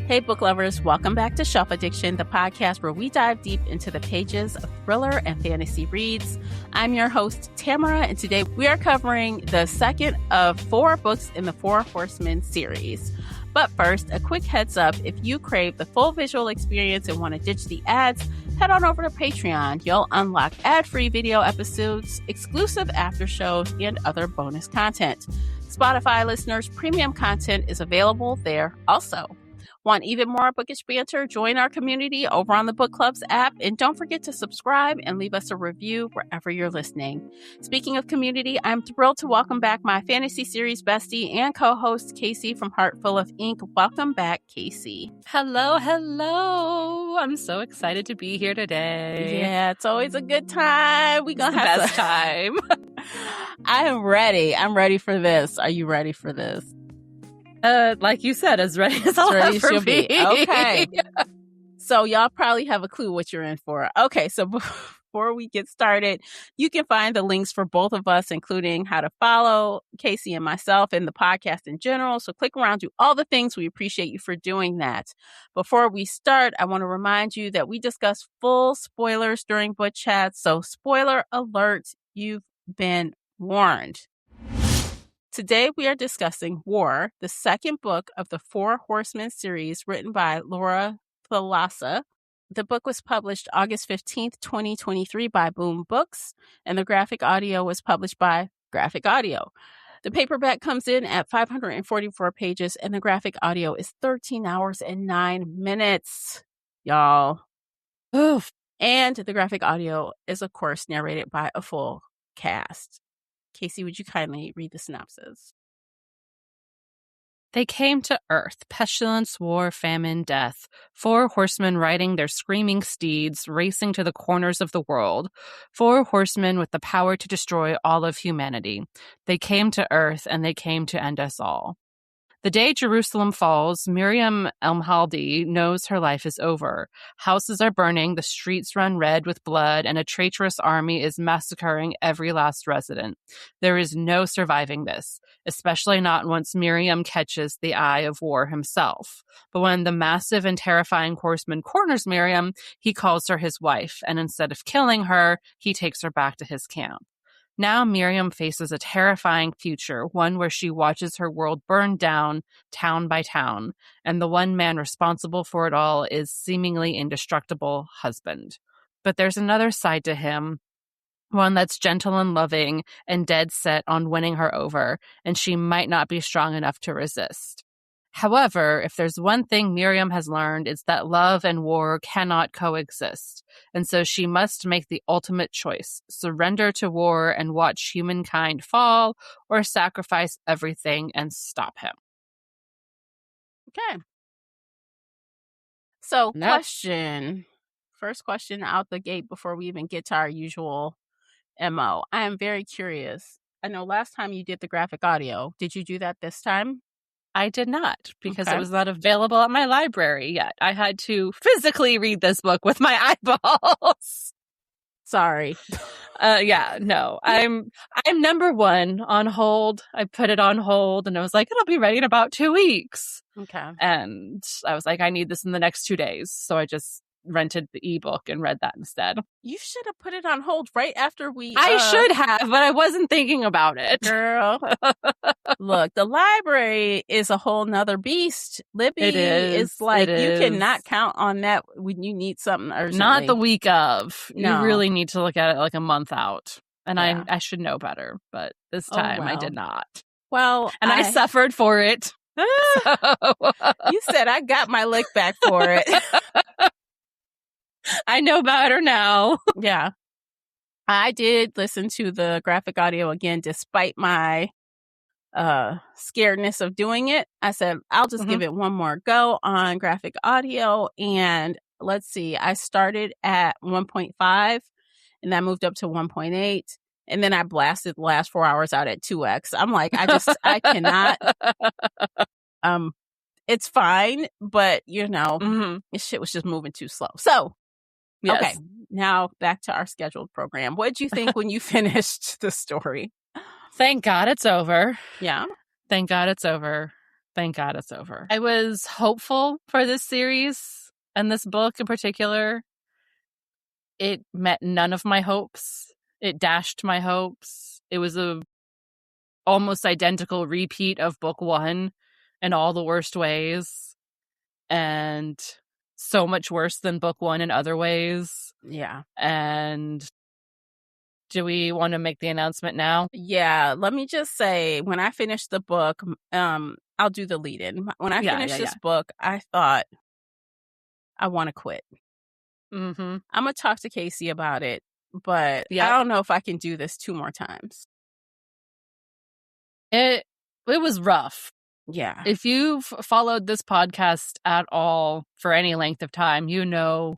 Hey, book lovers, welcome back to Shelf Addiction, the podcast where we dive deep into the pages of thriller and fantasy reads. I'm your host, Tamara, and today we are covering the second of 4 books in the Four Horsemen series. But first, a quick heads up, if you crave the full visual experience and want to ditch the ads, head on over to Patreon. You'll unlock ad-free video episodes, exclusive after shows, and other bonus content. Spotify listeners, premium content is available there also. Want even more bookish banter? Join our community over on the Book Clubs app, and don't forget to subscribe and leave us a review wherever you're listening. Speaking of community, I'm thrilled to welcome back my fantasy series bestie and co-host Casey from Heart Full of Ink. Welcome back, Casey. Hello. I'm so excited to be here today. Yeah, it's always a good time. We're gonna have the best time. I am ready. I'm ready for this. Are you ready for this? Like you said, as ready as I'll ever be. Okay. So y'all probably have a clue what you're in for. Okay, so before we get started, you can find the links for both of us, including how to follow Casey and myself and the podcast in general. So click around, do all the things. We appreciate you for doing that. Before we start, I want to remind you that we discuss full spoilers during book chats. So spoiler alert, you've been warned. Today, we are discussing War, the second book of the Four Horsemen series written by Laura Thalassa. The book was published August 15th, 2023 by Boom Books, and the graphic audio was published by Graphic Audio. The paperback comes in at 544 pages, and the graphic audio is 13 hours and 9 minutes, y'all. Oof. And the graphic audio is, of course, narrated by a full cast. Casey, would you kindly read the synopsis? They came to Earth, pestilence, war, famine, death. 4 horsemen riding their screaming steeds, racing to the corners of the world. 4 horsemen with the power to destroy all of humanity. They came to Earth, and they came to end us all. The day Jerusalem falls, Miriam Elmhaldi knows her life is over. Houses are burning, the streets run red with blood, and a traitorous army is massacring every last resident. There is no surviving this, especially not once Miriam catches the eye of War himself. But when the massive and terrifying horseman corners Miriam, he calls her his wife, and instead of killing her, he takes her back to his camp. Now Miriam faces a terrifying future, one where she watches her world burn down, town by town, and the one man responsible for it all is seemingly indestructible husband. But there's another side to him, one that's gentle and loving and dead set on winning her over, and she might not be strong enough to resist. However, if there's one thing Miriam has learned, it's that love and war cannot coexist. And so she must make the ultimate choice, surrender to war and watch humankind fall, or sacrifice everything and stop him. Okay. So, first question out the gate before we even get to our usual MO. I am very curious. I know last time you did the graphic audio. Did you do that this time? I did not, because it was not available at my library yet. I had to physically read this book with my eyeballs. Sorry. No. I'm number 1 on hold. I put it on hold and I was like, it'll be ready in about 2 weeks. Okay. And I was like, I need this in the next 2 days. So I just rented the ebook and read that instead. You should have put it on hold right after we... I should have, but I wasn't thinking about it. Girl. Look, the library is a whole nother beast. Libby is like, you cannot count on that when you need something urgently. Not the week of. No. You really need to look at it like a month out. And yeah. I should know better, but this time I did not. Well, and I suffered for it. You said I got my lick back for it. I know better now. Yeah. I did listen to the graphic audio again, despite my scaredness of doing it. I said, I'll just give it one more go on graphic audio. And let's see, I started at 1.5 and I moved up to 1.8. And then I blasted the last 4 hours out at 2x. I'm like, I cannot. It's fine, but this shit was just moving too slow. So, yes. Okay, now back to our scheduled program. What did you think when you finished the story? Thank God it's over. Yeah. Thank God it's over. Thank God it's over. I was hopeful for this series and this book in particular. It met none of my hopes. It dashed my hopes. It was a almost identical repeat of book 1 in all the worst ways. And so much worse than book 1 in other ways. Yeah. And do we want to make the announcement now? Yeah. Let me just say, when I finished the book, I'll do the lead-in. When I finished this book, I thought, I want to quit. Mm-hmm. I'm going to talk to Casey about it, but I don't know if I can do this 2 more times. It was rough. Yeah. If you've followed this podcast at all for any length of time, you know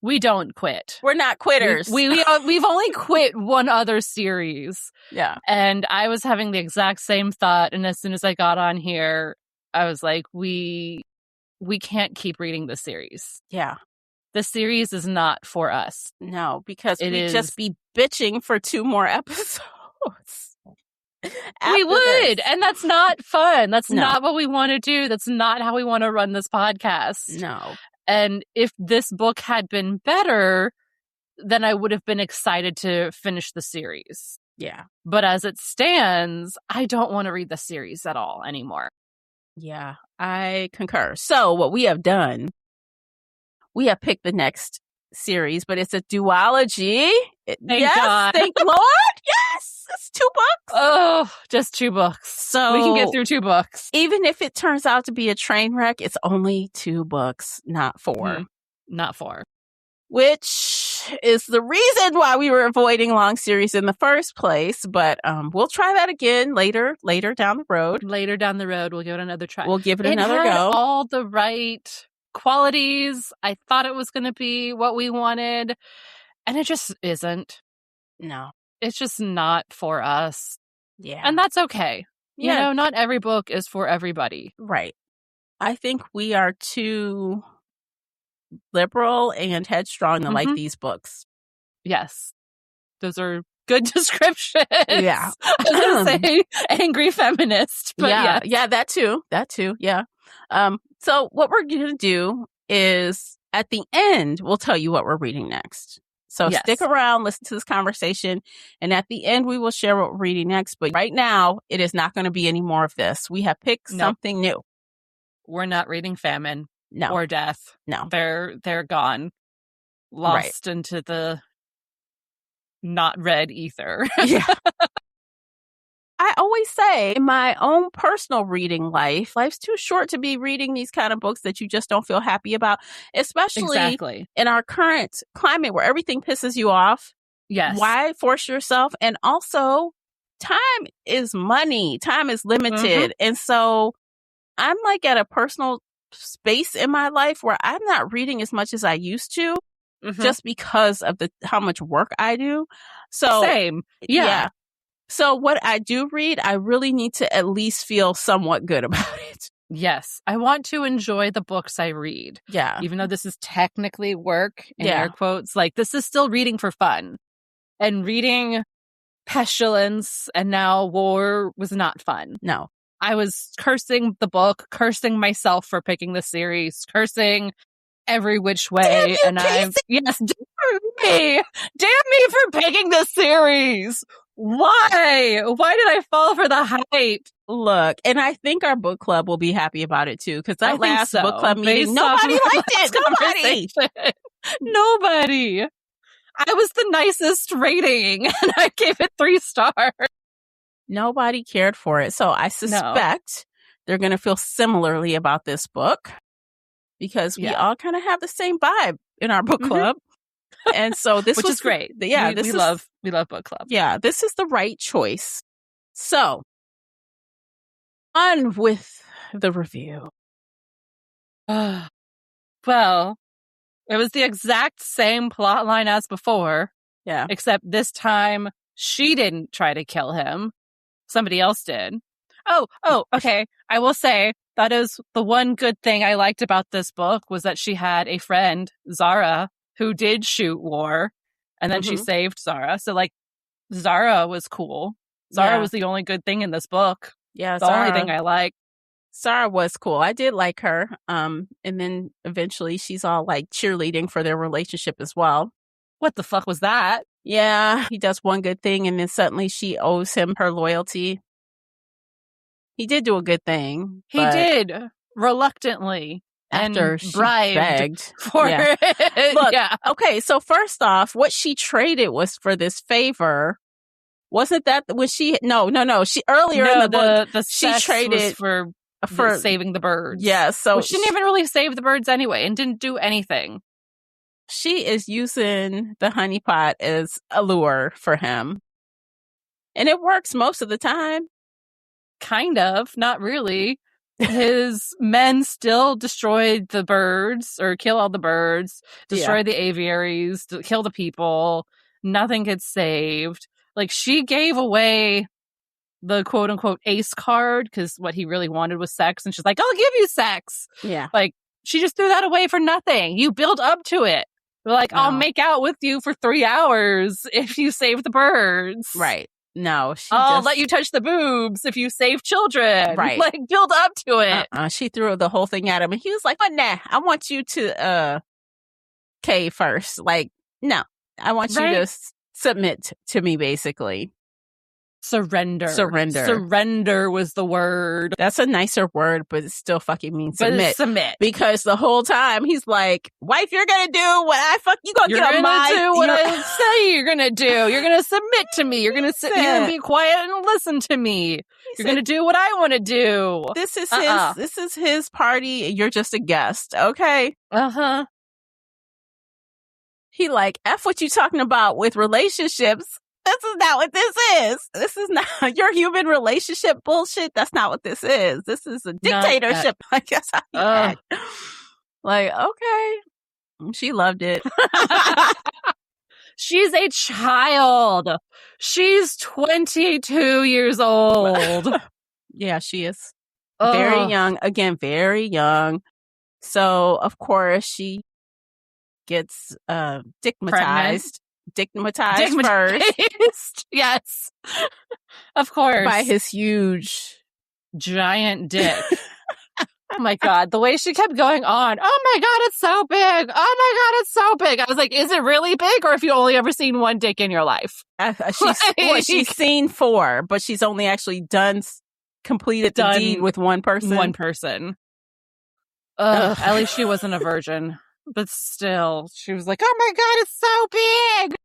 we don't quit. We're not quitters. We've only quit one other series. Yeah. And I was having the exact same thought. And as soon as I got on here, I was like, we can't keep reading this series. Yeah. The series is not for us. No, because we'd just be bitching for 2 more episodes. We would. And that's not fun. That's not what we want to do. That's not how we want to run this podcast. No. And if this book had been better, then I would have been excited to finish the series. Yeah. But as it stands, I don't want to read the series at all anymore. Yeah, I concur. So what we have done, we have picked the next series, but it's a duology. Thank God. Thank Lord. Yes, it's 2 books. Oh, just 2 books. So we can get through 2 books. Even if it turns out to be a train wreck, it's only 2 books, not 4. Not 4. Which is the reason why we were avoiding long series in the first place. But we'll try that again later down the road. Later down the road, we'll give it another try. We'll give it another go. All the right qualities. I thought it was going to be what we wanted, and it just isn't. No. It's just not for us. Yeah. And that's okay. Yeah. You know, not every book is for everybody. Right. I think we are too liberal and headstrong to like these books. Yes. Those are good descriptions. Yeah. I was going to say angry feminist. But yeah, that too. Yeah. So what we're going to do is at the end, we'll tell you what we're reading next. So stick around, listen to this conversation. And at the end, we will share what we're reading next. But right now, it is not going to be any more of this. We have picked something new. We're not reading famine. No. Or death. No. They're gone. Lost into the not red ether. Yeah. I always say in my own personal reading life's too short to be reading these kind of books that you just don't feel happy about, especially in our current climate where everything pisses you off. Yes. Why force yourself? And also, time is money. Time is limited. And so I'm like at a personal space in my life where I'm not reading as much as I used to just because of how much work I do. So same. Yeah. So what I do read, I really need to at least feel somewhat good about it. Yes. I want to enjoy the books I read. Yeah. Even though this is technically work in air quotes, like this is still reading for fun. And reading Pestilence and now War was not fun. No. I was cursing the book, cursing myself for picking the series, cursing every which way. Damn you, Damn me for picking the series. Why? Why did I fall for the hype? Look, and I think our book club will be happy about it too, because that last book club meeting, nobody liked it. Nobody. I was the nicest rating, and I gave it 3 stars. Nobody cared for it. So I suspect they're going to feel similarly about this book because we all kind of have the same vibe in our book club. And so this is great. Yeah, we love book club. Yeah, this is the right choice. So on with the review. Well, it was the exact same plot line as before. Yeah. Except this time she didn't try to kill him. Somebody else did. Oh, okay. I will say that is the one good thing I liked about this book was that she had a friend, Zara, who did shoot War, and then she saved Zara. So, like, Zara was cool. Zara was the only good thing in this book. Yeah, the only thing I like. Sarah was cool. I did like her. And then eventually she's all like cheerleading for their relationship as well. What the fuck was that? Yeah, he does one good thing and then suddenly she owes him her loyalty. He did do a good thing. He did, reluctantly. After and she bribed begged for it. Look, yeah. Okay, so first off, what she traded was for this favor. Wasn't that when she? No. She earlier in the book, she traded for saving the birds. Yeah, so she didn't even really save the birds anyway, and didn't do anything. She is using the honeypot as a lure for him, and it works most of the time. Kind of, not really. His men still destroyed the birds, or kill all the birds, destroy the aviaries, kill the people. Nothing gets saved. Like, she gave away the quote-unquote ace card, because what he really wanted was sex, and she's like, I'll give you sex! Yeah. Like, she just threw that away for nothing. You build up to it. They're like, I'll make out with you for 3 hours if you save the birds. Right. No, I'll let you touch the boobs if you save children. Right. Like, build up to it. She threw the whole thing at him, and he was like, "But nah, I want you to cave first. Like, no, I want you to submit to me, basically. Surrender. Surrender was the word. That's a nicer word, but it still fucking means submit. Submit. Because the whole time he's like, wife, you're gonna do what I you gonna get on my... You're gonna do what I say you're gonna do. You're gonna submit to me. You're gonna sit here and be quiet and listen to me. You're gonna do what I want to do. This is his party, and you're just a guest, okay? Uh-huh. He like, F what you talking about with relationships. This is not what this is. This is not your human relationship bullshit. That's not what this is. This is a dictatorship. I guess how you act. Like, okay. She loved it. She's a child. She's 22 years old. Yeah, she is. Very young. Again, very young. So, of course, she gets stigmatized first. Yes. Of course. By his huge, giant dick. Oh my God. The way she kept going on. Oh my God, it's so big. Oh my God, it's so big. I was like, is it really big, or have you only ever seen one dick in your life? She's seen 4, but she's only actually completed the deed with one person. One person. At least she wasn't a virgin. But still, she was like, oh my God, it's so big.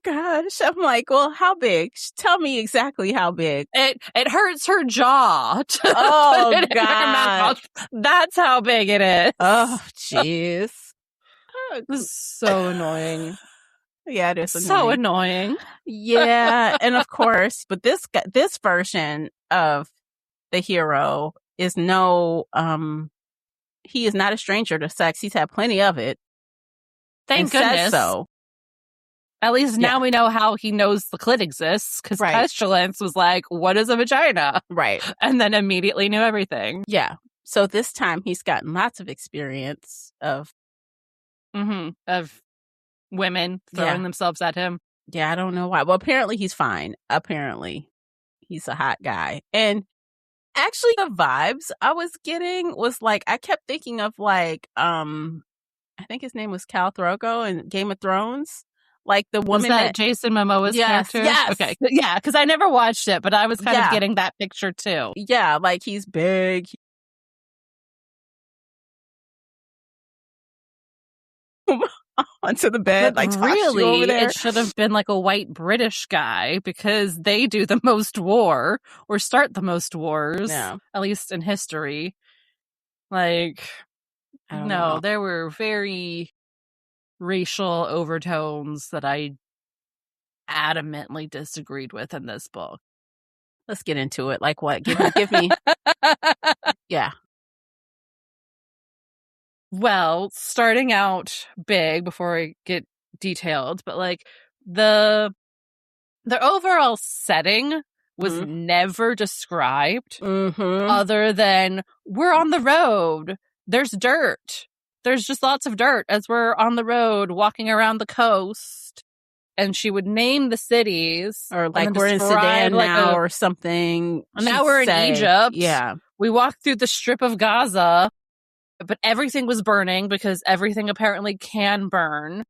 Gosh, I'm like, well, how big? Tell me exactly how big. It hurts her jaw. Oh, God. That's how big it is. Oh, jeez. This is so annoying. Yeah, it is annoying. So annoying. Yeah, and of course, but this version of the hero is he is not a stranger to sex. He's had plenty of it. Thank goodness. Says so. At least now we know how he knows the clit exists, because Pestilence was like, what is a vagina? Right. And then immediately knew everything. Yeah. So this time he's gotten lots of experience of women throwing themselves at him. Yeah, I don't know why. Well, apparently he's fine. Apparently he's a hot guy. And actually the vibes I was getting was like, I kept thinking of like, I think his name was Khal Drogo in Game of Thrones. Like the woman that Jason Momoa's character? Yes. Okay. Yeah, because I never watched it, but I was kind of getting that picture too. Yeah, like he's big. Onto the bed, but like really, over there. It should have been like a white British guy, because they do the most war, or start the most wars, at least in history. Like, no, there were very racial overtones that I adamantly disagreed with in this book. Let's get into it. Like what? Give me. Yeah. Well, starting out big before I get detailed, but like the overall setting was never described other than we're on the road. There's dirt. There's just lots of dirt as we're on the road walking around the coast. And she would name the cities. Or like we're in Sudan now or something. Now we're in Egypt. Yeah. We walked through the strip of Gaza, but everything was burning because everything apparently can burn.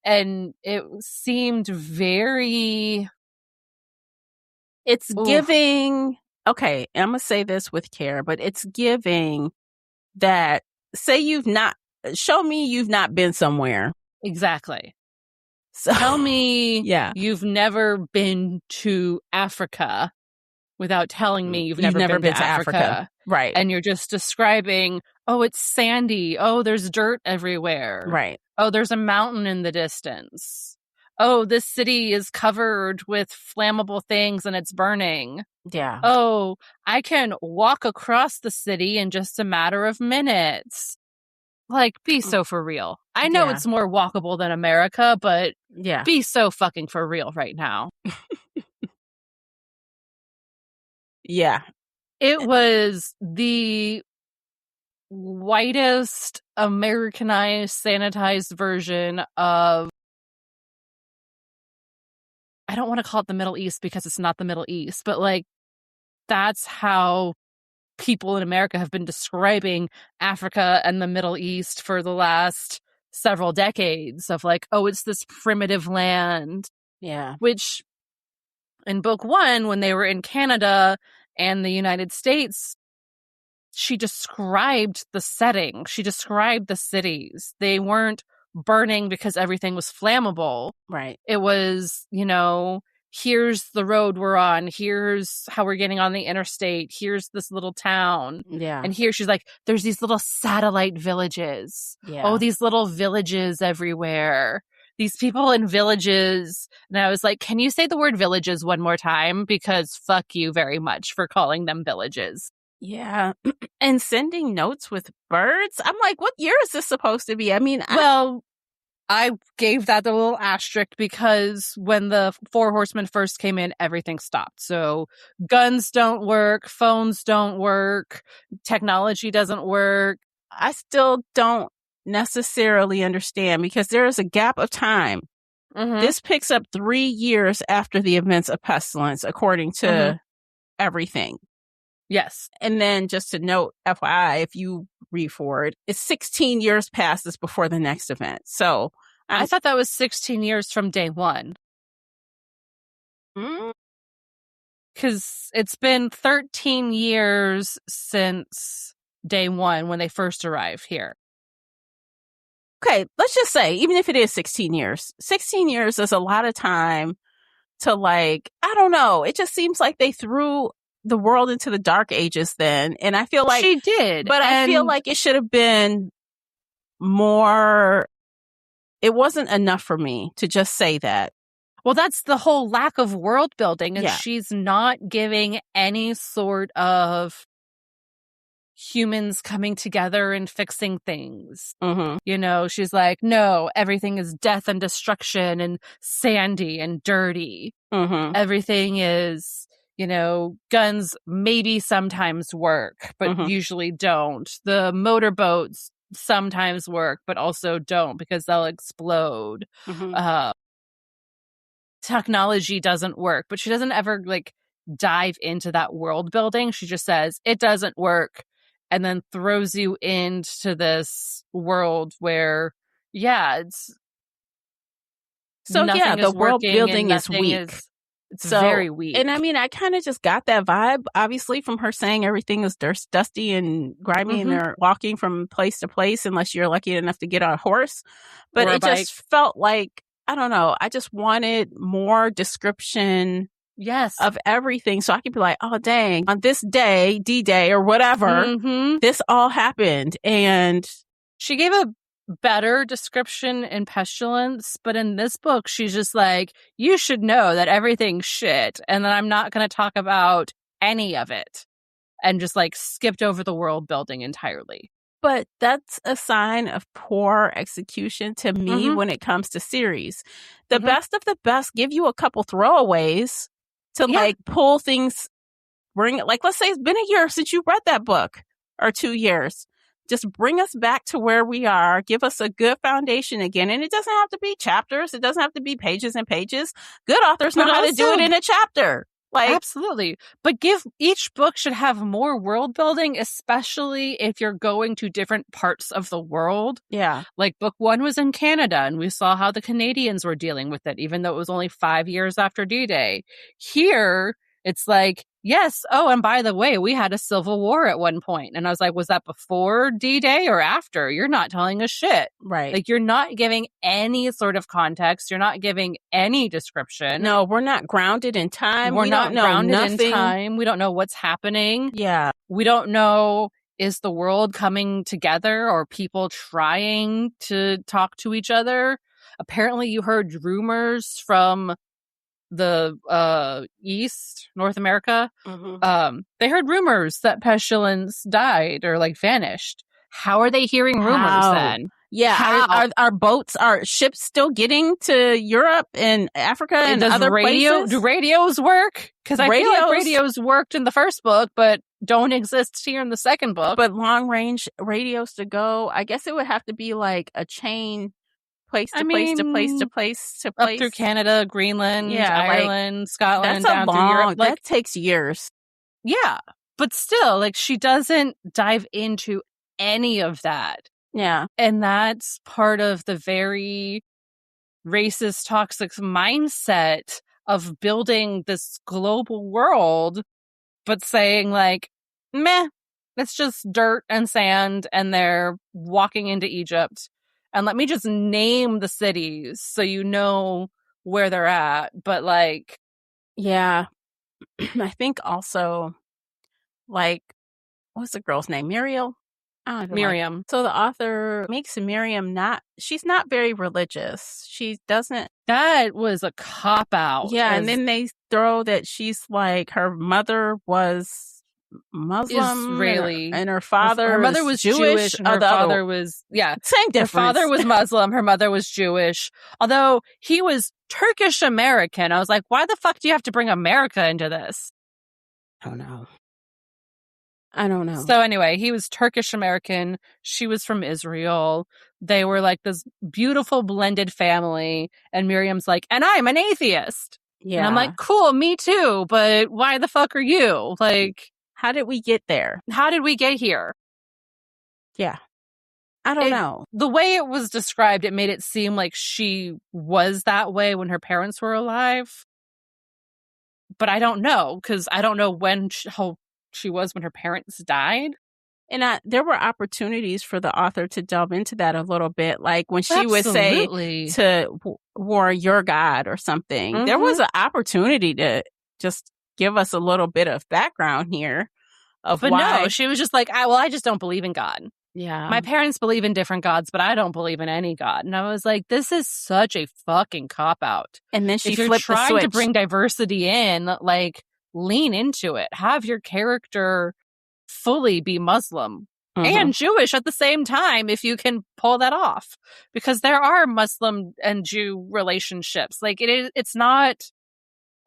And it seemed very... It's giving... Okay, I'm going to say this with care, but it's giving that... Say you've not... Show me you've not been somewhere. Exactly. So, tell me you've never been to Africa without telling me you've never been to Africa. Right. And you're just describing, oh, it's sandy. Oh, there's dirt everywhere. Right. Oh, there's a mountain in the distance. Oh, this city is covered with flammable things and it's burning. Yeah. Oh, I can walk across the city in just a matter of minutes. Like, be so for real. I know it's more walkable than America, but be so fucking for real right now. Yeah. It was the whitest, Americanized, sanitized version of... I don't want to call it the Middle East because it's not the Middle East, but like, that's how people in America have been describing Africa and the Middle East for the last several decades of like, oh, it's this primitive land. Yeah. Which in book 1, when they were in Canada and the United States, she described the setting. She described the cities. They weren't burning because everything was flammable. Right. It was, here's the road we're on. Here's how we're getting on the interstate. Here's this little town. Yeah. And here she's like, there's these little satellite villages. Yeah. Oh, these little villages everywhere. These people in villages. And I was like, can you say the word villages one more time? Because fuck you very much for calling them villages. Yeah. And sending notes with birds. I'm like, what year is this supposed to be? I mean, I gave that a little asterisk because when the Four Horsemen first came in, everything stopped. So guns don't work, phones don't work, technology doesn't work. I still don't necessarily understand because there is a gap of time. Mm-hmm. This picks up 3 years after the events of Pestilence, according to everything. Yes. And then just to note, FYI, if you read forward, it's 16 years past this before the next event. So I thought that was 16 years from day 1. Because it's been 13 years since day 1 when they first arrived here. Okay, let's just say, even if it is 16 years is a lot of time to like, I don't know. It just seems like they threw the world into the dark ages then. And I feel like she did. But I feel like it should have been more. It wasn't enough for me to just say that. Well, that's the whole lack of world building. And she's not giving any sort of humans coming together and fixing things. Mm-hmm. She's like, no, everything is death and destruction and sandy and dirty. Mm-hmm. Everything is... guns maybe sometimes work, but usually don't. The motorboats sometimes work, but also don't because they'll explode. Technology doesn't work, but she doesn't ever dive into that world building. She just says it doesn't work and then throws you into this world where, it's... So the world building is weak. It's very weak. And I mean, I kind of just got that vibe, obviously, from her saying everything is dusty and grimy and they're walking from place to place unless you're lucky enough to get on a horse. But it just felt like, I don't know, I just wanted more description of everything so I could be like, oh, dang, on this day, D-Day or whatever, this all happened. And she gave a better description in Pestilence, but in this book she's just like, you should know that everything's shit and then I'm not going to talk about any of it, and just skipped over the world building entirely. But that's a sign of poor execution to me when it comes to series. The best of the best give you a couple throwaways to pull things, bring it, let's say it's been a year since you read that book or 2 years. Just bring us back to where we are. Give us a good foundation again. And it doesn't have to be chapters. It doesn't have to be pages and pages. Good authors know how to do it in a chapter. Like, absolutely. But each book should have more world building, especially if you're going to different parts of the world. yeah. Like book 1 was in Canada, and we saw how the Canadians were dealing with it, even though it was only 5 years after D-Day. Here, it's like, yes, oh, and by the way, we had a civil war at one point. And I was like, was that before D-Day or after? You're not telling us shit. Right. Like, you're not giving any sort of context. You're not giving any description. No, we're not grounded in time. We're not grounded nothing. in time. We don't know what's happening. Yeah. We don't know, is the world coming together or people trying to talk to each other? Apparently, you heard rumors from the East, North America. Mm-hmm. They heard rumors that Pestilence died or like vanished. How are they hearing rumors then? Yeah, are boats, are ships still getting to Europe and Africa and other places? Do radios work? Because I feel like radios worked in the first book, but don't exist here in the second book. But long range radios to go, I guess it would have to be like a chain, place to place to place to place to place. Up through Canada, Greenland, Ireland, Scotland, down through Europe. That takes years. Yeah, but still, like, she doesn't dive into any of that. Yeah. And that's part of the very racist, toxic mindset of building this global world, but saying, like, meh, it's just dirt and sand, and they're walking into Egypt. And let me just name the cities so you know where they're at. But, like... Yeah. I think also, like, what's the girl's name? Muriel? Miriam. So the author makes Miriam she's not very religious. She doesn't. That was a cop-out. Yeah, and then they throw that she's like, her mother was Muslim, Israeli, and her father, her mother was Jewish, and her father was, same difference. Her father was Muslim, her mother was Jewish, although he was Turkish American. I was like, why the fuck do you have to bring America into this? I don't know. So anyway, he was Turkish American. She was from Israel. They were like this beautiful blended family. And Miriam's like, and I'm an atheist. Yeah. And I'm like, cool, me too. But why the fuck are you? Like, how did we get there? How did we get here? Yeah. I don't know. The way it was described, it made it seem like she was that way when her parents were alive. But I don't know, because I don't know how she was when her parents died. And there were opportunities for the author to delve into that a little bit, like when she would say to war your God or something. Mm-hmm. There was an opportunity to just give us a little bit of background here of why. No, she was just like, I just don't believe in God. Yeah. My parents believe in different gods, but I don't believe in any god. And I was like, this is such a fucking cop-out. And then she flipped the switch. If you're trying to bring diversity in, like, lean into it. Have your character fully be Muslim and Jewish at the same time, if you can pull that off. Because there are Muslim and Jew relationships. Like, it's not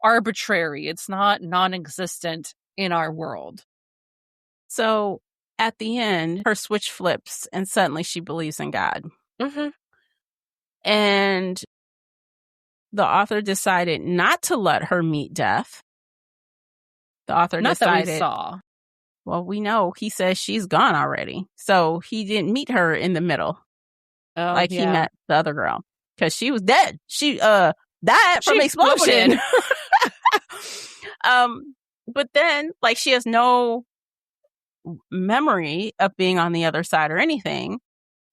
arbitrary. It's not non-existent in our world. So at the end, her switch flips and suddenly she believes in God. Mm-hmm. And the author decided not to let her meet death. The author decided. That we saw. Well, we know he says she's gone already. So he didn't meet her in the middle. He met the other girl. Because she was dead. She died from explosion. But then, like, she has no memory of being on the other side or anything.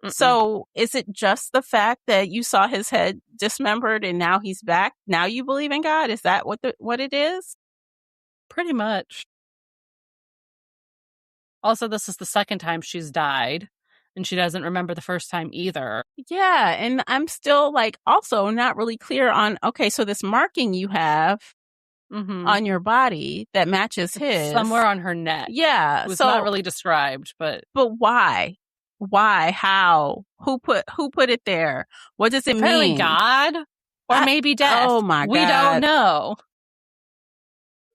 Mm-mm. So is it just the fact that you saw his head dismembered and now he's back? Now you believe in God? Is that what it is? Pretty much. Also, this is the second time she's died, and she doesn't remember the first time either. Yeah, and I'm still, like, also not really clear on, okay, so this marking you have on your body that matches his. Somewhere on her neck. Yeah. It was not really described, but... But why? Why? How? Who put it there? What does it mean? God? Or maybe death. Oh my God. We don't know.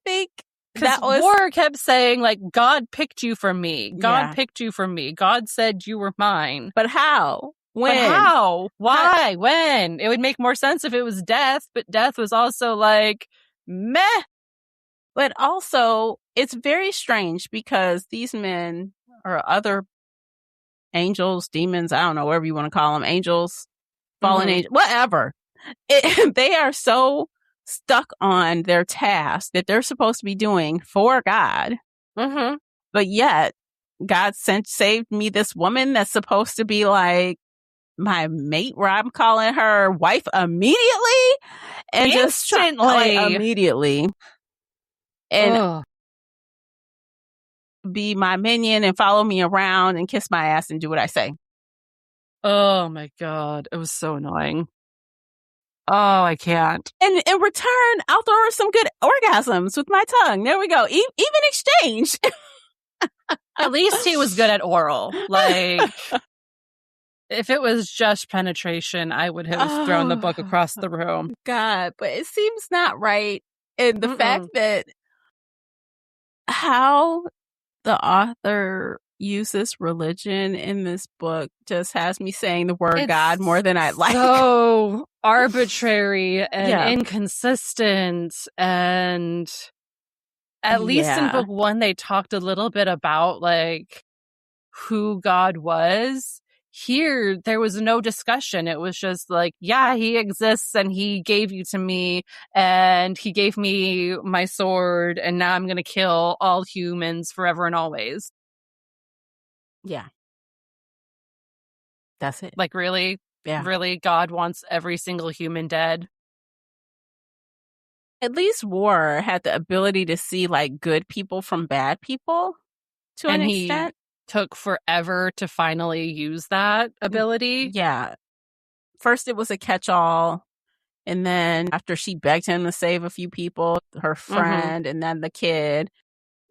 Because War kept saying, like, God picked you for me. God picked you for me. God said you were mine. But how? When? But how? Why? When? It would make more sense if it was death, but death was also like, meh. But also, it's very strange because these men or other angels, demons, I don't know, whatever you want to call them, angels, fallen angels, whatever. They are so stuck on their task that they're supposed to be doing for God. But yet, God saved me this woman that's supposed to be like my mate, where I'm calling her wife immediately. And Instantly. just like immediately. And be my minion and follow me around and kiss my ass and do what I say. Oh my God. It was so annoying. Oh, I can't. And in return, I'll throw her some good orgasms with my tongue. There we go. Even exchange. At least he was good at oral. Like, if it was just penetration, I would have thrown the book across the room. God, but it seems not right. And the fact that how the author uses religion in this book just has me saying the word God more than I'd like. So arbitrary and inconsistent. And at least in book 1, they talked a little bit about like who God was. Here, there was no discussion. It was just like, yeah, he exists and he gave you to me and he gave me my sword and now I'm going to kill all humans forever and always. Yeah. That's it. Like, really? Yeah. Really? God wants every single human dead? At least War had the ability to see like good people from bad people to an extent. He took forever to finally use that ability. Yeah. First it was a catch-all. And then after she begged him to save a few people, her friend and then the kid.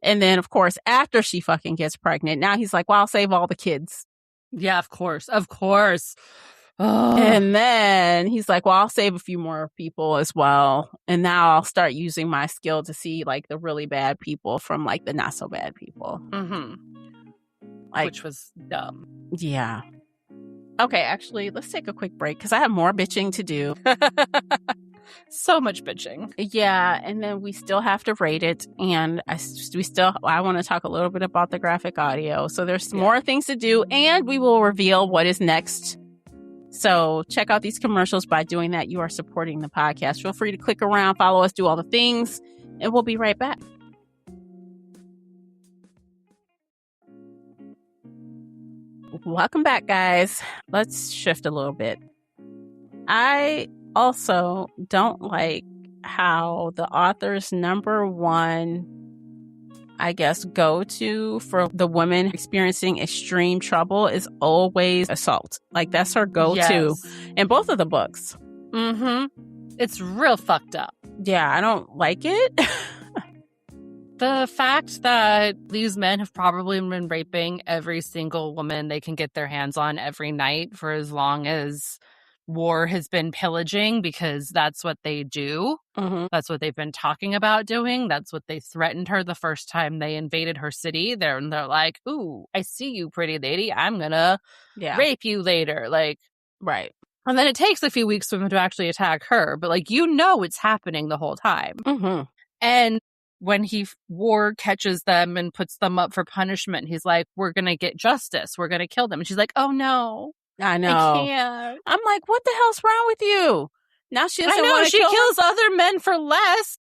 And then, of course, after she fucking gets pregnant, now he's like, well, I'll save all the kids. Yeah, of course. Of course. And then he's like, well, I'll save a few more people as well. And now I'll start using my skill to see like the really bad people from like the not so bad people. Like, which was dumb. Yeah. Okay, actually, let's take a quick break because I have more bitching to do. So much bitching. Yeah, and then we still have to rate it, and I want to talk a little bit about the graphic audio. So there's more things to do, and we will reveal what is next. So check out these commercials. By doing that, you are supporting the podcast. Feel free to click around, follow us, do all the things, and we'll be right back. Welcome back, guys. Let's shift a little bit. I also don't like how the author's number one, I guess, go-to for the women experiencing extreme trouble is always assault. Like, that's her go-to in both of the books. It's real fucked up. Yeah, I don't like it. The fact that these men have probably been raping every single woman they can get their hands on every night for as long as War has been pillaging, because that's what they do. That's what they've been talking about doing. That's what they threatened her the first time they invaded her city. They're like, ooh, I see you, pretty lady. I'm gonna rape you later. Like, right. And then it takes a few weeks for them to actually attack her. But like, you know, it's happening the whole time. And when War catches them and puts them up for punishment, he's like, we're going to get justice. We're going to kill them. And she's like, oh, no. I know. I can't. I'm like, what the hell's wrong with you? Now she doesn't want to kill them. She kills other men for less.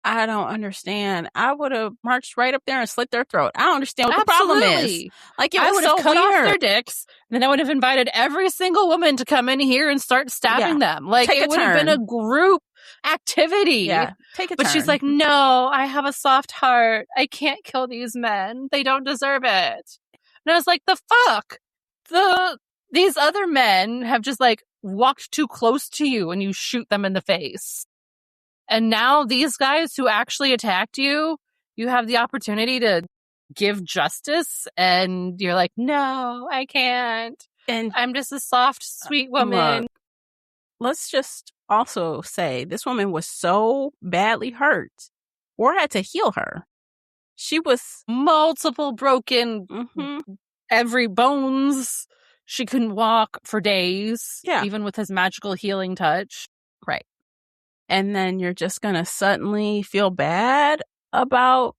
I don't understand. I would have marched right up there and slit their throat. I don't understand what the problem is. Like, it was I would have so cut weird. off their dicks, and then I would have invited every single woman to come in here and start stabbing them. Like, it would have been a group activity. Yeah, take a turn. But she's like, no, I have a soft heart. I can't kill these men. They don't deserve it. And I was like, the fuck? These other men have just like walked too close to you and you shoot them in the face. And now these guys who actually attacked you, you have the opportunity to give justice, and you're like, no, I can't. And I'm just a soft, sweet woman. Look, let's just also say this woman was so badly hurt. War had to heal her. She was multiple broken, every bones. She couldn't walk for days, even with his magical healing touch. Right. and then you're just going to suddenly feel bad about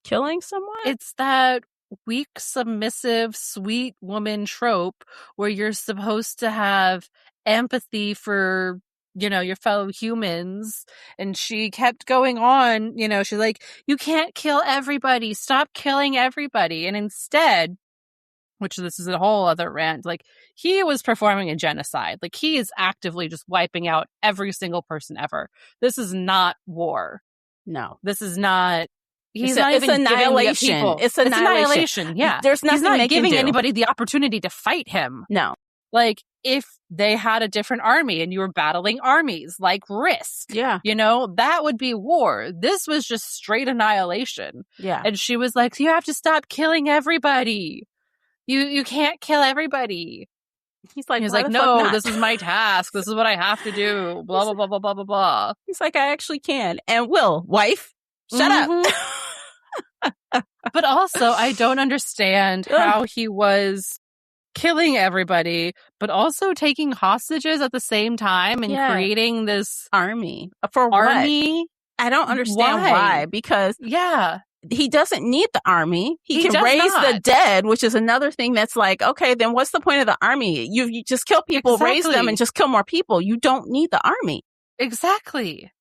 killing someone? It's that weak, submissive, sweet woman trope where you're supposed to have empathy for, your fellow humans. And she kept going on, she's like, you can't kill everybody. Stop killing everybody. And instead, which this is a whole other rant, like, he was performing a genocide. Like, he is actively just wiping out every single person ever. This is not war. No. This is not... It's annihilation. It's annihilation. Yeah. There's nothing He's not giving do. anybody the opportunity to fight him. No. Like, if they had a different army and you were battling armies, like Risk, that would be war. This was just straight annihilation. Yeah. And she was like, you have to stop killing everybody. You can't kill everybody. He's like, no, this is my task. This is what I have to do. Blah, blah, blah, blah, blah, blah, blah. He's like, I actually can. And wife, shut up. But also, I don't understand how he was killing everybody, but also taking hostages at the same time and creating this army. For army? What? I don't understand why. Because he doesn't need the army. He can raise the dead, which is another thing that's like, okay, then what's the point of the army? You just kill people, raise them, and just kill more people. You don't need the army. Exactly.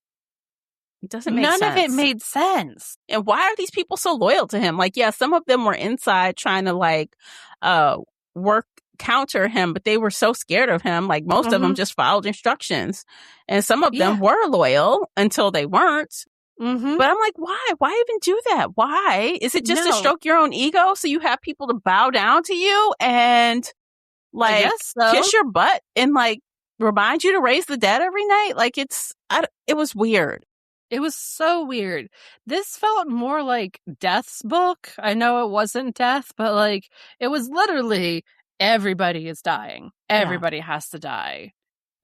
It doesn't make sense. None of it made sense. And why are these people so loyal to him? Like, some of them were inside trying to counter him, but they were so scared of him. Like, most of them just followed instructions. And some of them were loyal until they weren't. Mm-hmm. But I'm like, why? Why even do that? Why? Is it just to stroke your own ego so you have people to bow down to you and kiss your butt and remind you to raise the dead every night? Like, it was weird. It was so weird. This felt more like Death's book. I know it wasn't Death, but it was literally everybody is dying. Everybody has to die.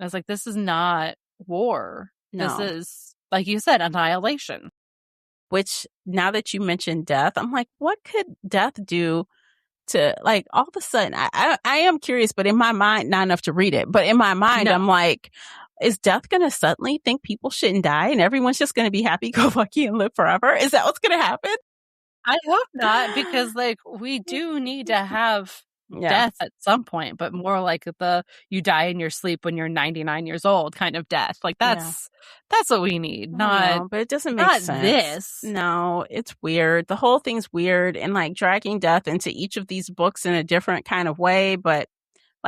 I was like, this is not war. No. This is, like you said, annihilation. Which, now that you mentioned Death, I'm like, what could Death do to, all of a sudden, I am curious, but in my mind, not enough to read it, but in my mind, I'm like, is Death going to suddenly think people shouldn't die and everyone's just going to be happy-go-lucky and live forever? Is that what's going to happen? I hope not, because we do need to have death at some point, but more like you die in your sleep when you're 99 years old kind of death. That's what we need. But it doesn't make sense. This. No, it's weird. The whole thing's weird, and dragging Death into each of these books in a different kind of way, but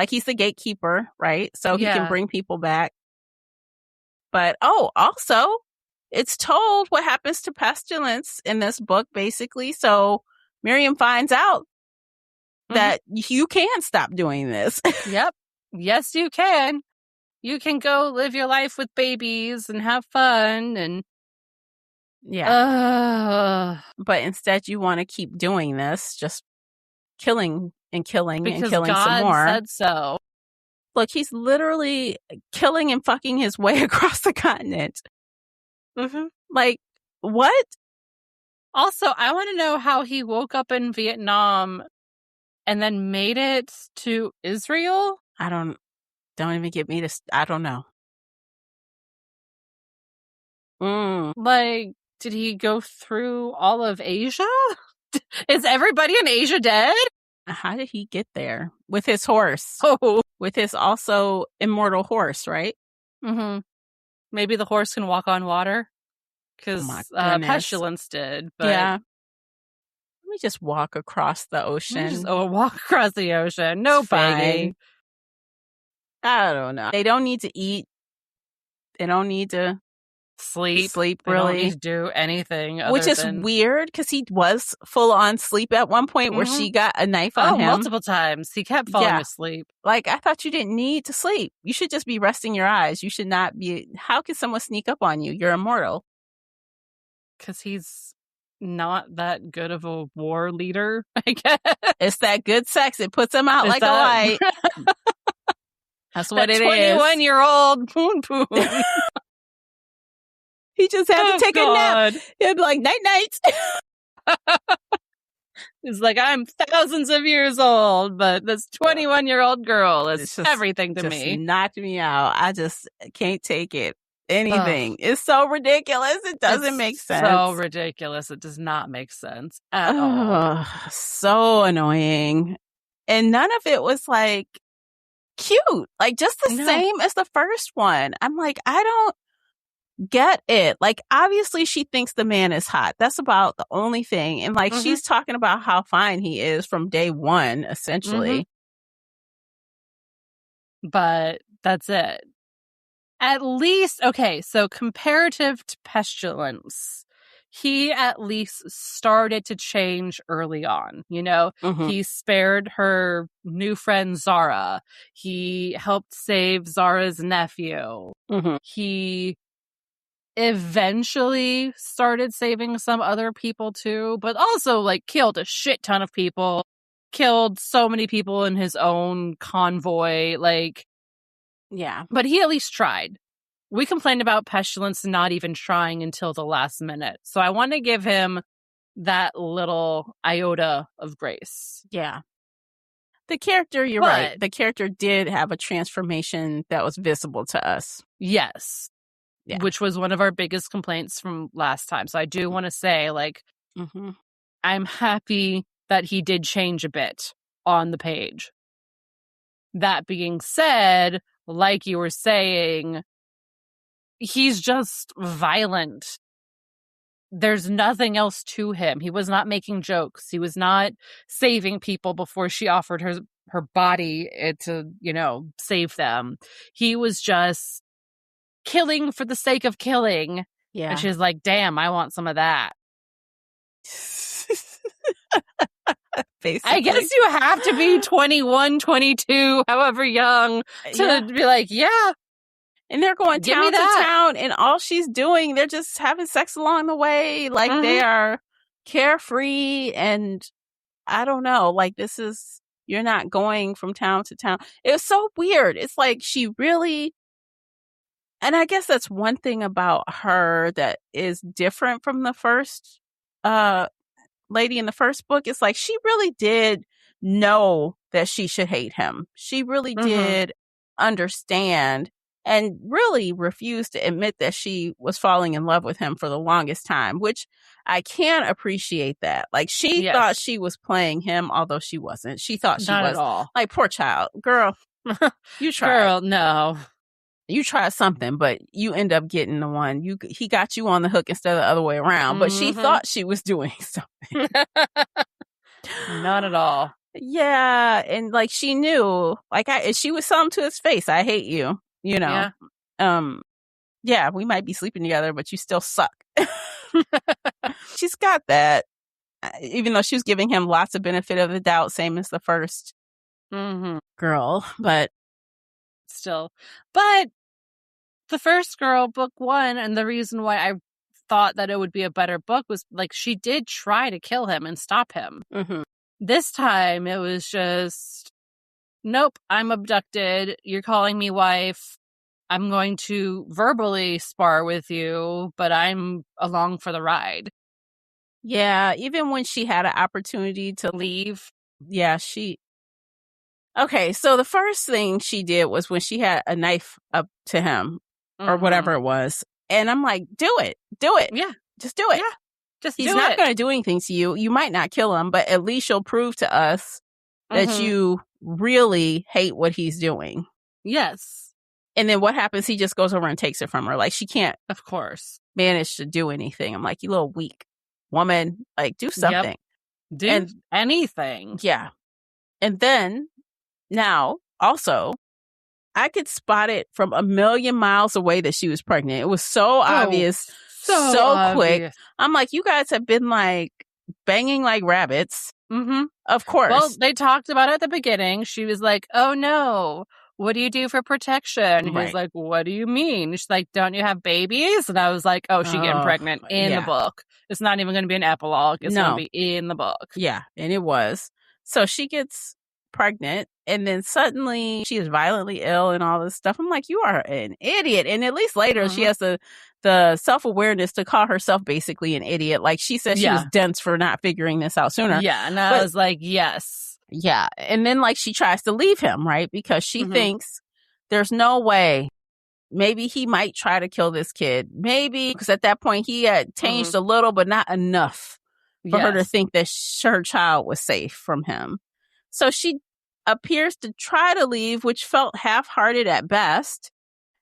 he's the gatekeeper, right? So he can bring people back. But, also, it's told what happens to Pestilence in this book, basically. So Miriam finds out that you can stop doing this. Yep. Yes, you can. You can go live your life with babies and have fun and... Yeah. But instead you want to keep doing this, just killing and killing because and killing God some more. Said so. Look, he's literally killing and fucking his way across the continent. Mm-hmm. What? Also, I want to know how he woke up in Vietnam and then made it to Israel. Don't even get me to, I don't know. Did he go through all of Asia? Is everybody in Asia dead? How did he get there? With his horse. Oh. With his also immortal horse, right? Mm-hmm. Maybe the horse can walk on water? Because Pestilence did. But let me just walk across the ocean. Walk across the ocean. No begging. I don't know. They don't need to eat. They don't need to sleep they really. Don't need to do anything. Which is weird because he was full on sleep at one point where she got a knife on him. Multiple times. He kept falling asleep. I thought you didn't need to sleep. You should just be resting your eyes. You should not be. How can someone sneak up on you? You're immortal. Because he's not that good of a war leader, I guess. It's that good sex. It puts him out a light. That's what it is. 21-year-old poon poon. He just had to take a nap. He'd be like, night. He's like, I'm thousands of years old, but this 21-year-old girl is everything to me. Knocked me out. I just can't take it. anything. It's so ridiculous. It doesn't make sense. So ridiculous. It does not make sense at all. So annoying. And none of it was like cute. Like just the same as the first one. I'm like, I don't get it. Like obviously she thinks the man is hot. That's about the only thing. And like she's talking about how fine he is from day one, essentially. But that's it. At least, okay, so comparative to Pestilence, he at least started to change early on, you know? He spared her new friend Zara. He helped save Zara's nephew. He eventually started saving some other people too, but also like killed a shit ton of people, killed so many people in his own convoy, like... Yeah. But he at least tried. We complained about Pestilence not even trying until the last minute. So I want to give him that little iota of grace. Yeah. The character, you're right. The character did have a transformation that was visible to us. Yes. Yeah. Which was one of our biggest complaints from last time. So I do want to say, like, I'm happy that he did change a bit on the page. That being said, like you were saying, he's just violent. There's nothing else to him. He was not making jokes. He was not saving people before she offered her body to, you know, save them. He was just killing for the sake of killing. Yeah. And she's like, damn, I want some of that. Basically. I guess you have to be 21, 22, however young, to be like, yeah. And they're going town to town, and all she's doing, they're just having sex along the way. Like, they are carefree, and I don't know. Like, you're not going from town to town. It was so weird. It's like she really, and I guess that's one thing about her that is different from the first lady in the first book. It's like she really did know that she should hate him. She really did understand and really refused to admit that she was falling in love with him for the longest time, which I can appreciate that. Like, she thought she was playing him, although she wasn't. She thought she Not was. At all. Like, poor child. Girl, you tried. Girl, no. You try something, but you end up getting the one. He got you on the hook instead of the other way around. But she thought she was doing something. Not at all. Yeah, and like she knew, like she was telling him to his face, "I hate you." You know. Yeah, we might be sleeping together, but you still suck. She's got that, even though she was giving him lots of benefit of the doubt, same as the first girl, but. Still. But the first girl, book one, and the reason why I thought that it would be a better book was, like, she did try to kill him and stop him. This time, it was just, nope, I'm abducted. You're calling me wife. I'm going to verbally spar with you, but I'm along for the ride. Yeah, even when she had an opportunity to leave, Okay, so the first thing she did was when she had a knife up to him or whatever it was. And I'm like, do it. Yeah. Just do it. Yeah. He's not going to do anything to you. You might not kill him, but at least you'll prove to us that you really hate what he's doing. Yes. And then what happens? He just goes over and takes it from her. Like, she can't, of course, manage to do anything. I'm like, you little weak woman. Like, do something. Yep. Do anything. Yeah. And then, now, also, I could spot it from a million miles away that she was pregnant. It was so obvious, so quick. I'm like, you guys have been like banging like rabbits. Of course. Well, they talked about it at the beginning. She was like, oh no, what do you do for protection? He was like, what do you mean? She's like, don't you have babies? And I was like, oh, she's getting pregnant in the book. It's not even going to be an epilogue. It's going to be in the book. Yeah, and it was. So she gets pregnant, and then suddenly she is violently ill and all this stuff. I'm like, you are an idiot. And at least later she has the self-awareness to call herself basically an idiot. Like, she said she was dense for not figuring this out sooner. Yeah, and I was like, yes. Yeah, and then like she tries to leave him, right? Because she thinks there's no way maybe he might try to kill this kid. Maybe because at that point he had changed a little, but not enough for her to think that her child was safe from him. So she appears to try to leave, which felt half-hearted at best.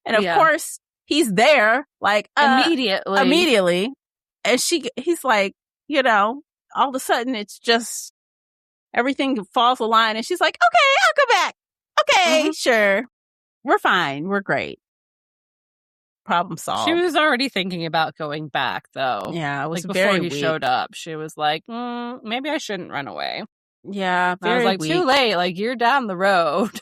And of course, he's there, like immediately. And he's like, you know, all of a sudden it's just everything falls a line, and she's like, "Okay, I'll come back. Okay, sure, we're fine, we're great." Problem solved. She was already thinking about going back, though. Yeah, it was like very before he weak. showed up. She was like, maybe I shouldn't run away. Yeah, I was like, weak. too late. Like, you're down the road,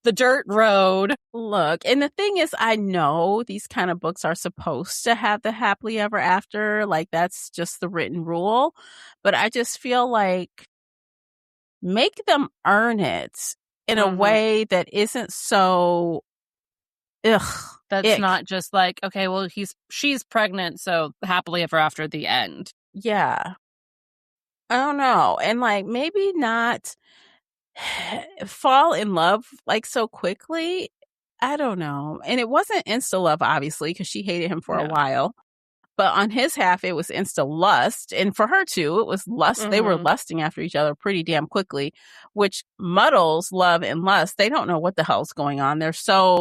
the dirt road. Look, and the thing is, I know these kind of books are supposed to have the happily ever after. Like, that's just the written rule. But I just feel like make them earn it in a way that isn't so That's not just like, okay, well, she's pregnant, so happily ever after at the end. Yeah. I don't know. And like, maybe not fall in love like so quickly. I don't know. And it wasn't insta love, obviously, because she hated him for a while. But on his half, it was insta lust. And for her too, it was lust. They were lusting after each other pretty damn quickly, which muddles love and lust. They don't know what the hell's going on. They're so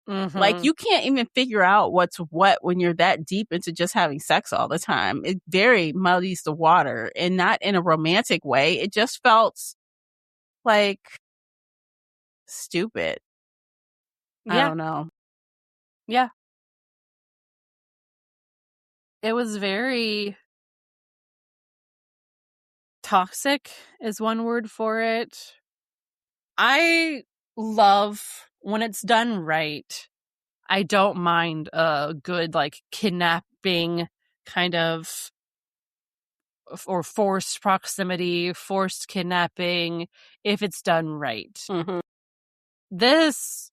like, you can't even figure out what's what when you're that deep into just having sex all the time. It very muddies the water, and not in a romantic way. It just felt like stupid. I don't know. Yeah. It was very toxic is one word for it. I love when it's done right. I don't mind a good, like, kidnapping kind of, or forced proximity, forced kidnapping, if it's done right. This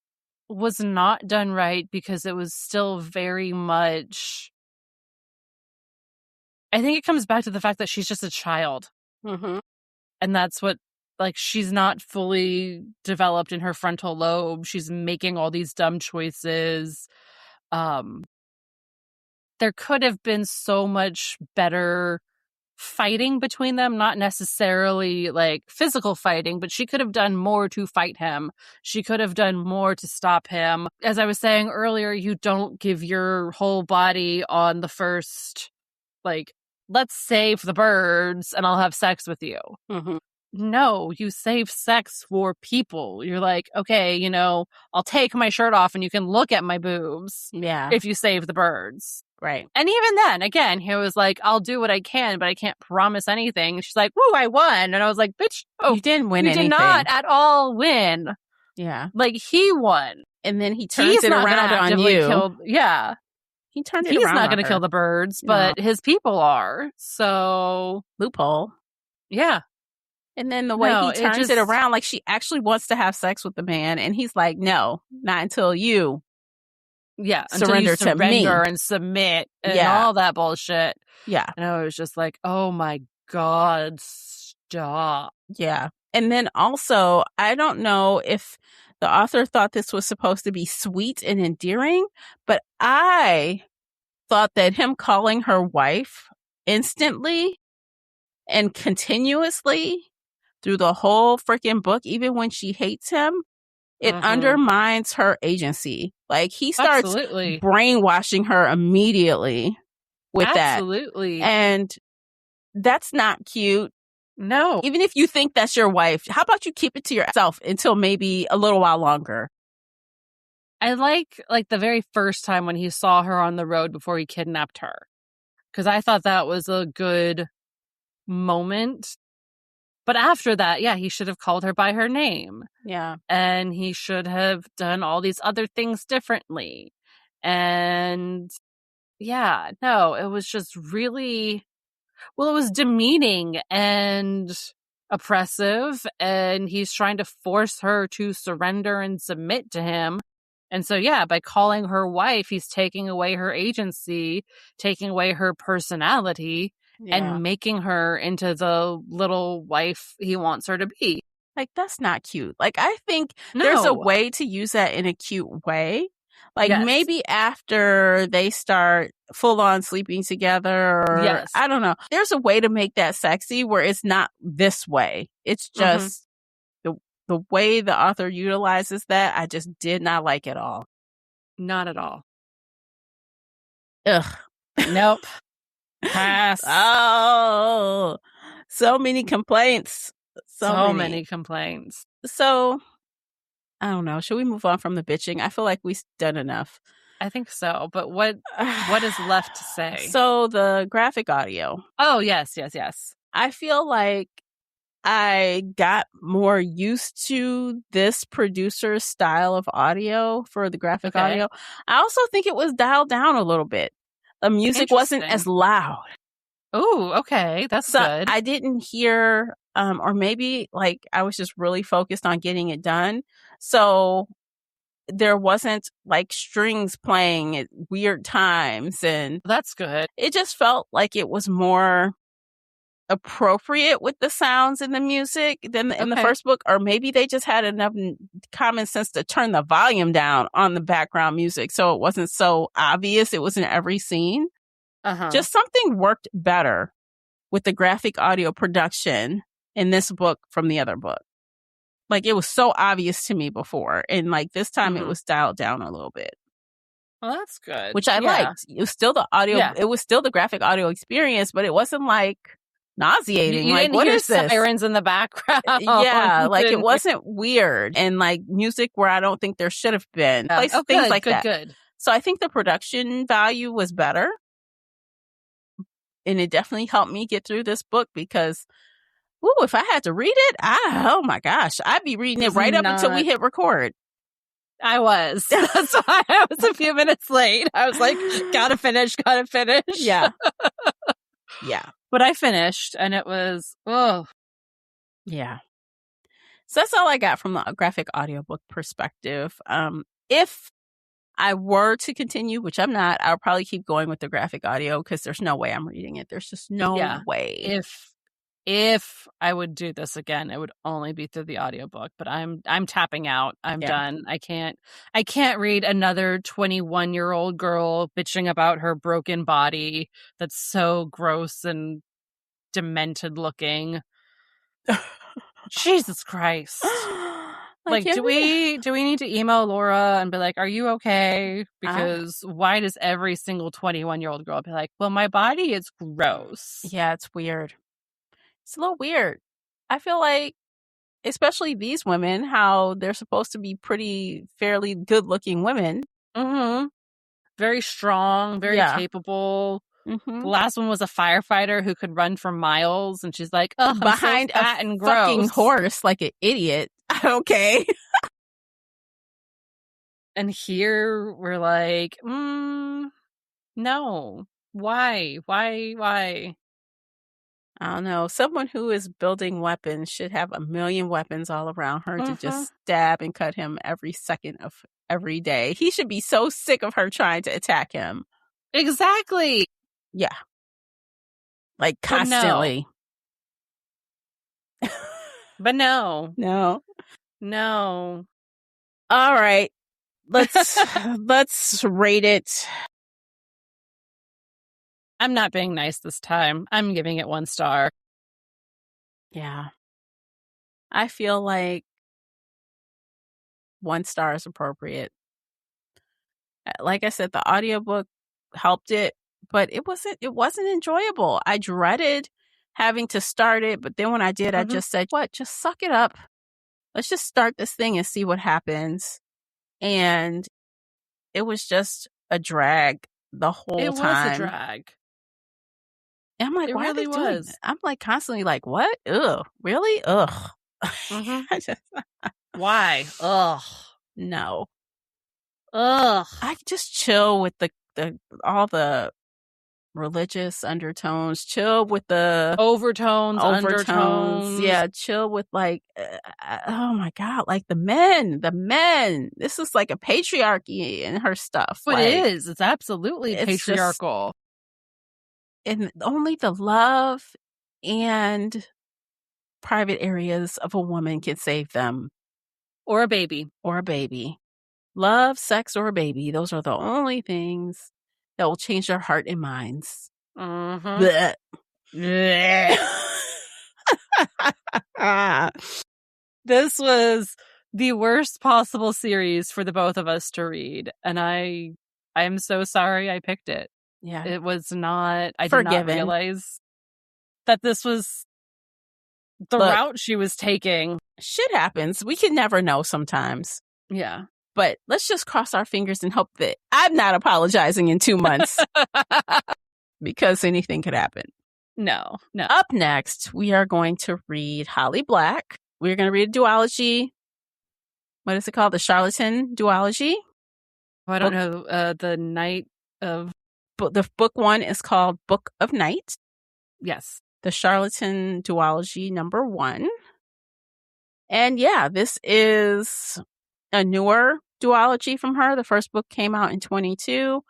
was not done right because it was still very much... I think it comes back to the fact that she's just a child. And that's what, like, she's not fully developed in her frontal lobe. She's making all these dumb choices. There could have been so much better fighting between them, not necessarily like physical fighting, but she could have done more to fight him. She could have done more to stop him. As I was saying earlier, you don't give your whole body on the first, like, let's save the birds and I'll have sex with you. No, you save sex for people. You're like, okay, you know, I'll take my shirt off and you can look at my boobs. Yeah. If you save the birds. Right. And even then, again, he was like, I'll do what I can, but I can't promise anything. She's like, woo, I won. And I was like, bitch, you didn't win anything. You did not at all win. Yeah. Like, he won. And then he turns it around on you. He turned it around. He's not going to kill the birds, but his people are. So. Loophole. Yeah. And then the way he turns it around, like, she actually wants to have sex with the man. And he's like, no, not until you. Yeah, surrender to me and submit and all that bullshit. Yeah. And I was just like, oh my God, stop. Yeah. And then also, I don't know if the author thought this was supposed to be sweet and endearing, but I thought that him calling her wife instantly and continuously through the whole freaking book, even when she hates him, it undermines her agency. Like, he starts brainwashing her immediately with that. And that's not cute. No. Even if you think that's your wife, how about you keep it to yourself until maybe a little while longer? I like the very first time when he saw her on the road before he kidnapped her. Because I thought that was a good moment. But after that, yeah, he should have called her by her name. Yeah. And he should have done all these other things differently. And yeah, no, it was just really, well, it was demeaning and oppressive. And he's trying to force her to surrender and submit to him. And so, yeah, by calling her wife, he's taking away her agency, taking away her personality. And making her into the little wife he wants her to be. Like, that's not cute. Like, I think there's a way to use that in a cute way. Like Yes. maybe after they start full on sleeping together, or Yes. I don't know. There's a way to make that sexy where it's not this way. It's just the way the author utilizes that. I just did not like it all. Not at all. Ugh. Nope. Pass. Oh, so many complaints. So many complaints. So, I don't know. Should we move on from the bitching? I feel like we've done enough. I think so. But what is left to say? So, the graphic audio. Oh, yes. I feel like I got more used to this producer's style of audio for the graphic audio. I also think it was dialed down a little bit. The music wasn't as loud. Oh, okay. That's good. I didn't hear, or maybe like I was just really focused on getting it done. So there wasn't like strings playing at weird times. And that's good. It just felt like it was more appropriate with the sounds and the music than in the first book, or maybe they just had enough common sense to turn the volume down on the background music so it wasn't so obvious it was in every scene. Just something worked better with the graphic audio production in this book from the other book. Like, it was so obvious to me before, and like this time it was dialed down a little bit. Well, that's good. Which I liked. It was still the audio, it was still the graphic audio experience, but it wasn't like nauseating. You like, didn't what hear is this? Sirens in the background. Yeah, like it wasn't weird, and like music where I don't think there should have been. Things like that. Good. So I think the production value was better, and it definitely helped me get through this book because, if I had to read it, oh my gosh, I'd be reading it right up until we hit record. I was. That's why I was a few minutes late. I was like, gotta finish. Yeah. Yeah. But I finished, and it was, yeah. So that's all I got from the graphic audiobook perspective. If I were to continue, which I'm not, I'll probably keep going with the graphic audio because there's no way I'm reading it. There's just no way. If I would do this again, it would only be through the audiobook, but I'm tapping out. I'm done. I can't read another 21-year-old girl bitching about her broken body that's so gross and demented looking. Jesus Christ. Like, do we need to email Laura and be like, are you okay? Because why does every single 21-year-old girl be like, well, my body is gross? Yeah, it's weird. It's a little weird. I feel like, especially these women, how they're supposed to be fairly good-looking women. Very strong, very capable. The last one was a firefighter who could run for miles, and she's like, oh, behind so fat and gross. Fucking horse like an idiot. Okay. And here we're like, no. Why? I don't know. Someone who is building weapons should have a million weapons all around her to just stab and cut him every second of every day. He should be so sick of her trying to attack him. Exactly. Yeah. Like constantly. But no. No. All right. Let's rate it. I'm not being nice this time. I'm giving it 1 star. Yeah. I feel like 1 star is appropriate. Like I said, the audiobook helped it, but it wasn't enjoyable. I dreaded having to start it, but then when I did, I just said, just suck it up. Let's just start this thing and see what happens. And it was just a drag the whole time. It was a drag. And I'm like, why are they doing that? I'm like constantly like, what? Ugh. Really? Ugh. Why? Ugh. No. Ugh. I just chill with the all the religious undertones, chill with the overtones, undertones. Yeah, chill with like, oh my God, like the men. This is like a patriarchy in her stuff. But it is. It's absolutely patriarchal. And only the love and private areas of a woman can save them. Or a baby. Love, sex, or a baby. Those are the only things that will change their heart and minds. Blech. This was the worst possible series for the both of us to read, and I am so sorry I picked it. Yeah. It was not, I did Forgiven. not realize that this was the route she was taking. Shit happens. We can never know sometimes. Yeah. But let's just cross our fingers and hope that I'm not apologizing in 2 months because anything could happen. No. Up next, we are going to read Holly Black. We're going to read a duology. What is it called? The Charlatan duology. I don't know. The Night of... The book one is called Book of Night. Yes. The Charlatan duology number 1. And yeah, this is a newer duology from her. The first book came out in 2022.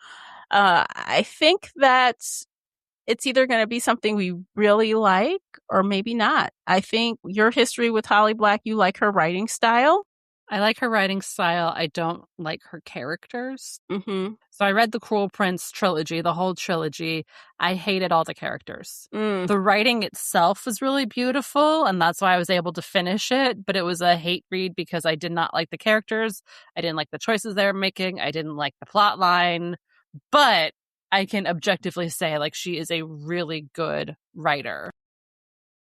I think that it's either going to be something we really like or maybe not. I think your history with Holly Black, you like her writing style. I like her writing style. I don't like her characters. Mm-hmm. So I read the Cruel Prince trilogy, the whole trilogy. I hated all the characters. The writing itself was really beautiful, and that's why I was able to finish it. But it was a hate read because I did not like the characters. I didn't like the choices they were making. I didn't like the plot line. But I can objectively say, like, she is a really good writer.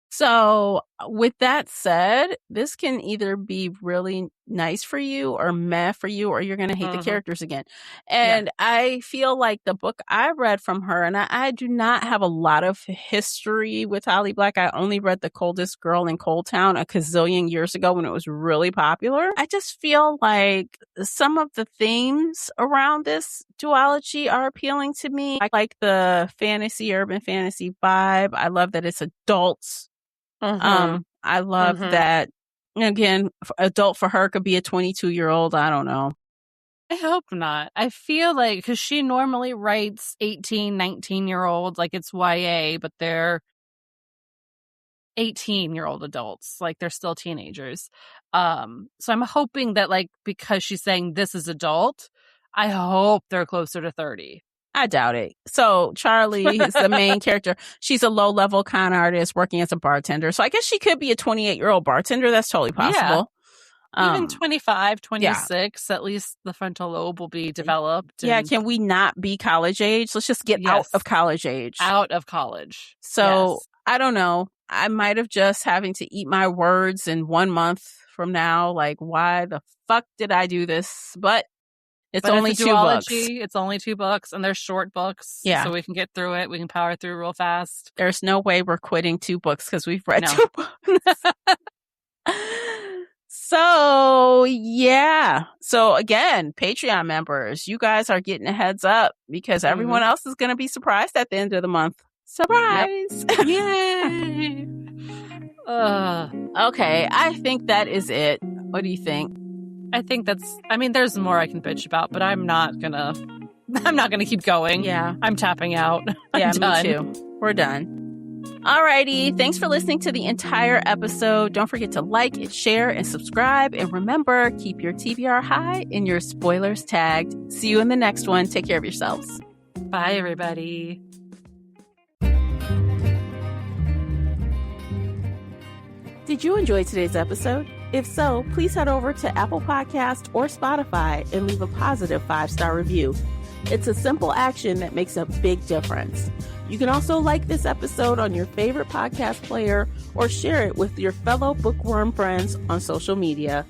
So with that said, this can either be really nice for you or meh for you, or you're going to hate the characters again. And I feel like the book I read from her, and I do not have a lot of history with Holly Black. I only read The Coldest Girl in Cold Town a gazillion years ago when it was really popular. I just feel like some of the themes around this duology are appealing to me. I like the fantasy, urban fantasy vibe. I love that it's adults. I love that, again, adult for her could be a 22-year-old. I don't know. I hope not. I feel like, because she normally writes 18, 19-year-olds, like it's YA, but they're 18-year-old adults, like they're still teenagers. So I'm hoping that, like, because she's saying this is adult, I hope they're closer to 30. I doubt it. So Charlie is the main character. She's a low-level con artist working as a bartender. So I guess she could be a 28-year-old bartender. That's totally possible. Yeah. Even 25, 26, at least the frontal lobe will be developed. Yeah, can we not be college age? Let's just get out of college age. Out of college. So I don't know. I might have just having to eat my words in 1 month from now. Like, why the fuck did I do this? But it's only 2 books. It's only 2 books, and they're short books. Yeah. So we can get through it. We can power through real fast. There's no way we're quitting 2 books because we've read 2 books. So, yeah. So, again, Patreon members, you guys are getting a heads up because everyone else is going to be surprised at the end of the month. Surprise! Yep. Yay! Okay, I think that is it. What do you think? I think there's more I can bitch about, but I'm not gonna keep going. Yeah. I'm tapping out. Yeah, me too. We're done. Alrighty. Thanks for listening to the entire episode. Don't forget to like and share and subscribe. And remember, keep your TBR high and your spoilers tagged. See you in the next one. Take care of yourselves. Bye, everybody. Did you enjoy today's episode? If so, please head over to Apple Podcasts or Spotify and leave a positive 5-star review. It's a simple action that makes a big difference. You can also like this episode on your favorite podcast player or share it with your fellow bookworm friends on social media.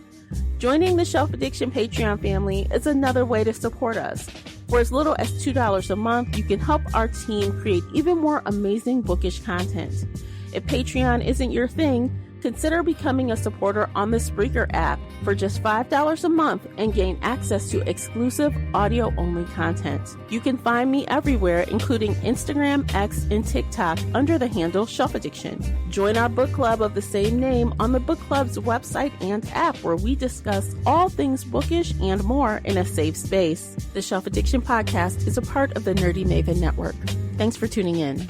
Joining the Shelf Addiction Patreon family is another way to support us. For as little as $2 a month, you can help our team create even more amazing bookish content. If Patreon isn't your thing, consider becoming a supporter on the Spreaker app for just $5 a month and gain access to exclusive audio-only content. You can find me everywhere, including Instagram, X, and TikTok under the handle Shelf Addiction. Join our book club of the same name on the book club's website and app, where we discuss all things bookish and more in a safe space. The Shelf Addiction podcast is a part of the Nerdy Maven Network. Thanks for tuning in.